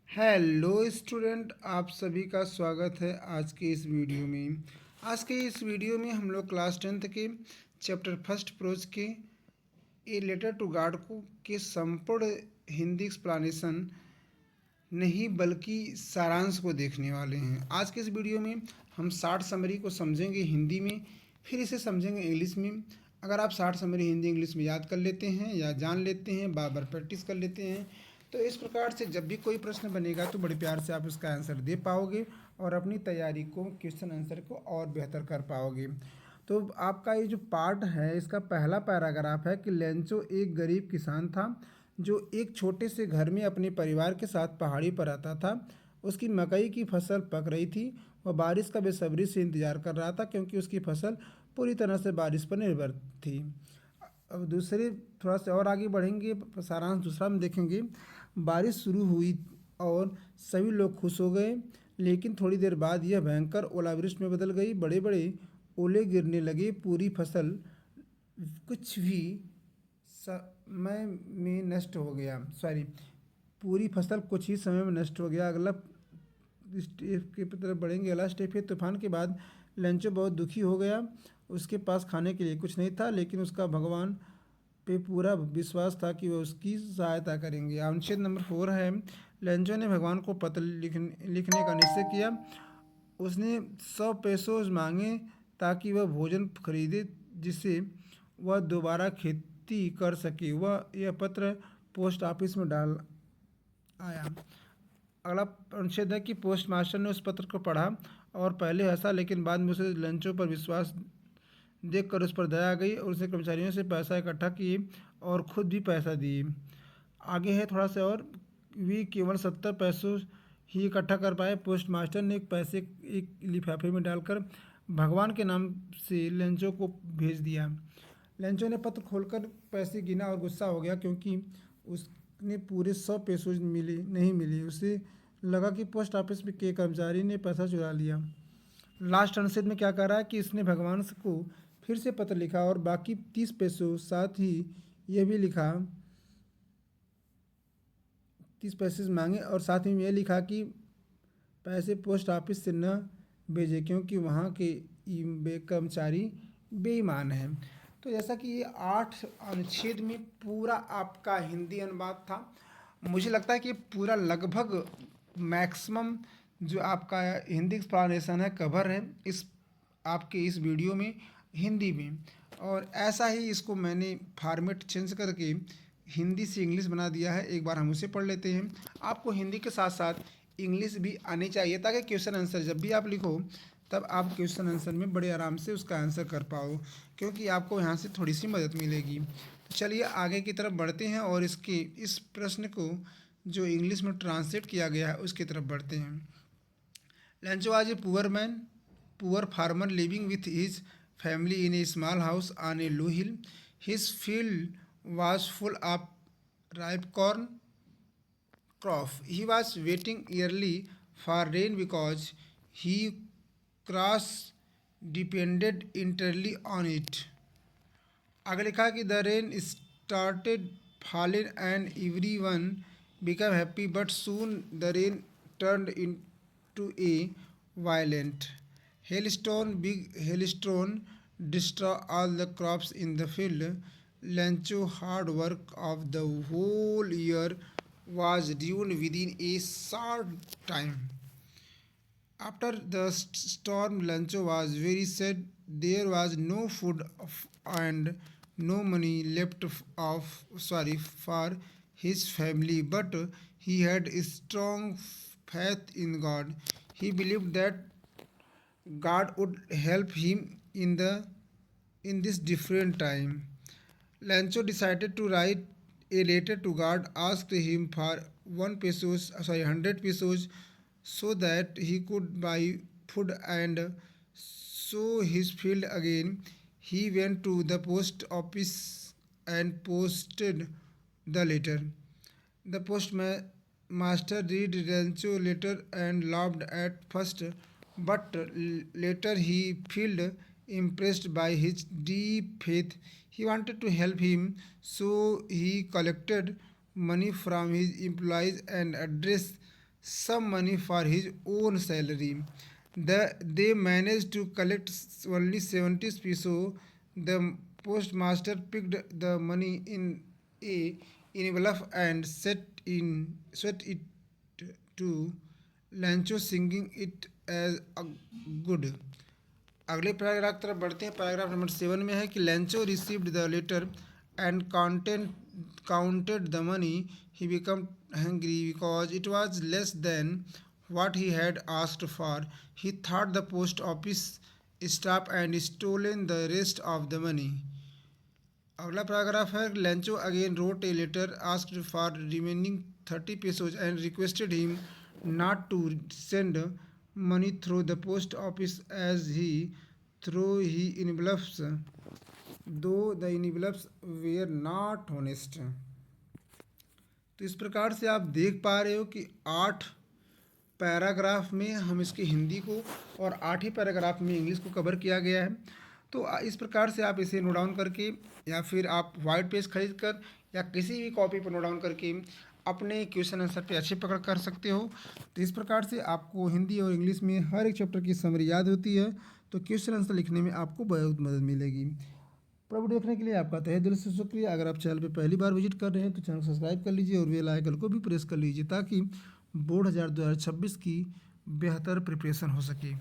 Hello student, आप सभी का स्वागत है आज के इस वीडियो में। आज के इस वीडियो में हम लोग क्लास 10th के चैप्टर फर्स्ट प्रोज के ए लेटर टू गॉड को के संपूर्ण हिंदी एक्सप्लेनेशन नहीं बल्कि सारांश को देखने वाले हैं। आज के इस वीडियो में हम शार्ट समरी को समझेंगे हिंदी में, फिर इसे समझेंगे इंग्लिश में। अगर आप शार्ट समरी हिंदी इंग्लिश में याद कर लेते हैं या जान लेते हैं, बार बार प्रैक्टिस कर लेते हैं, तो इस प्रकार से जब भी कोई प्रश्न बनेगा तो बड़े प्यार से आप उसका आंसर दे पाओगे और अपनी तैयारी को, क्वेश्चन आंसर को और बेहतर कर पाओगे। तो आपका ये जो पार्ट है, इसका पहला पैराग्राफ है कि लेंचो एक गरीब किसान था जो एक छोटे से घर में अपने परिवार के साथ पहाड़ी पर रहता था। उसकी मकई की फसल पक रही थी। वह बारिश का बेसब्री से इंतजार कर रहा था क्योंकि उसकी फसल पूरी तरह से बारिश पर निर्भर थी। अब दूसरे थोड़ा सा और आगे बढ़ेंगे, सारांश दूसरा में देखेंगे। बारिश शुरू हुई और सभी लोग खुश हो गए, लेकिन थोड़ी देर बाद यह भयंकर ओलावृष्टि में बदल गई। बड़े बड़े ओले गिरने लगे। पूरी फसल कुछ भी समय में नष्ट हो गया। पूरी फसल कुछ ही समय में नष्ट हो गया। अगला स्टेप की तरफ बढ़ेंगे। अगला स्टेप है तूफान के बाद लेंचो बहुत दुखी हो गया। उसके पास खाने के लिए कुछ नहीं था, लेकिन उसका भगवान पे पूरा विश्वास था कि वह उसकी सहायता करेंगे। अनुच्छेद नंबर 4 है, लेंचो ने भगवान को पत्र लिखने का निश्चय किया। उसने 100 पैसों मांगे ताकि वह भोजन खरीदे जिससे वह दोबारा खेती कर सके। वह यह पत्र पोस्ट ऑफिस में डाल आया। अगला अनुच्छेद है कि पोस्ट मास्टर ने उस पत्र को पढ़ा और पहले हंसा, लेकिन बाद में उसे लंचों पर विश्वास देखकर उस पर दया आ गई और उसने कर्मचारियों से पैसा इकट्ठा किए और खुद भी पैसा दिए। आगे है थोड़ा सा और, भी केवल 70 पैसों ही इकट्ठा कर पाए। पोस्ट मास्टर ने पैसे एक लिफाफे में डालकर भगवान के नाम से लेंचो को भेज दिया। लेंचो ने पत्र खोलकर पैसे गिना और गुस्सा हो गया क्योंकि उसने पूरे 100 पैसों नहीं मिले। उसे लगा कि पोस्ट ऑफिस के कर्मचारी ने पैसा चुरा लिया। लास्ट अनुच्छेद में क्या कह रहा है कि इसने भगवान को फिर से पत्र लिखा और बाकी 30 पैसों साथ ही यह भी लिखा, 30 पैसे मांगे और साथ ही यह लिखा कि पैसे पोस्ट ऑफिस से न भेजे क्योंकि वहाँ के कर्मचारी बेईमान हैं। तो जैसा कि ये 8 अनुच्छेद में पूरा आपका हिंदी अनुवाद था। मुझे लगता है कि पूरा लगभग मैक्सिमम जो आपका हिंदी एक्सप्लेनेशन है कवर है इस आपके इस वीडियो में हिंदी में। और ऐसा ही इसको मैंने फॉर्मेट चेंज करके हिंदी से इंग्लिश बना दिया है। एक बार हम उसे पढ़ लेते हैं। आपको हिंदी के साथ साथ इंग्लिश भी आनी चाहिए ताकि क्वेश्चन आंसर जब भी आप लिखो तब आप क्वेश्चन आंसर में बड़े आराम से उसका आंसर कर पाओ, क्योंकि आपको यहाँ से थोड़ी सी मदद मिलेगी। तो चलिए आगे की तरफ बढ़ते हैं और इस प्रश्न को जो इंग्लिश में ट्रांसलेट किया गया है उसकी तरफ बढ़ते हैं। Lencho was a poor farmer living with his family in a small house on a low hill. His field was full of ripe corn crop. He was waiting yearly for rain because he cross depended entirely on it. आगे लिखा कि the rain started falling and everyone became happy, but soon the rain turned into a violent hailstone. Big hailstone destroyed all the crops in the field. Lancho hard work of the whole year was ruined within a short time. After the storm, Lancho was very sad. There was no food and no money left for his family, but he had a strong faith in God. He believed that God would help him in this different time. Lancho decided to write a letter to God, asked him for 100 pesos, so that he could buy food and sow his field again. He went to the post office and posted the letter. The postmaster read Rancho's letter and laughed at first, but later he felt impressed by his deep faith. He wanted to help him, so he collected money from his employees and addressed some money for his own salary. They managed to collect only 70 peso. The postmaster picked the money in a envelope and set it to Lancho, singing it as a good. अगले paragraph की तरफ बढ़ते हैं। Paragraph number 7 में है कि Lencho received the letter and counted the money. He become hungry because it was less than what he had asked for. He thought the post office staff and stolen the rest of the money. अगला paragraph है Lencho again wrote a letter asked for remaining 30 pesos and requested him not to send money through the post office as he threw he envelopes, though the envelopes were not honest. तो इस प्रकार से आप देख पा रहे हो कि 8 पैराग्राफ में हम इसके हिंदी को और 8 ही पैराग्राफ में इंग्लिश को कवर किया गया है। तो इस प्रकार से आप इसे नोट डाउन करके या फिर आप वाइट पेज खरीद कर या किसी भी कॉपी पर नोट डाउन करके अपने क्वेश्चन आंसर पे अच्छे पकड़ कर सकते हो। तो इस प्रकार से आपको हिंदी और इंग्लिश में हर एक चैप्टर की समरी याद होती है, तो क्वेश्चन आंसर लिखने में आपको बहुत मदद मिलेगी। पूरा वीडियो देखने के लिए आपका तहे दिल से शुक्रिया। अगर आप चैनल पे पहली बार विजिट कर रहे हैं तो चैनल को सब्सक्राइब कर लीजिए और बेल आइकन को भी प्रेस कर लीजिए ताकि बोर्ड 2026 की बेहतर प्रिपरेशन हो सके।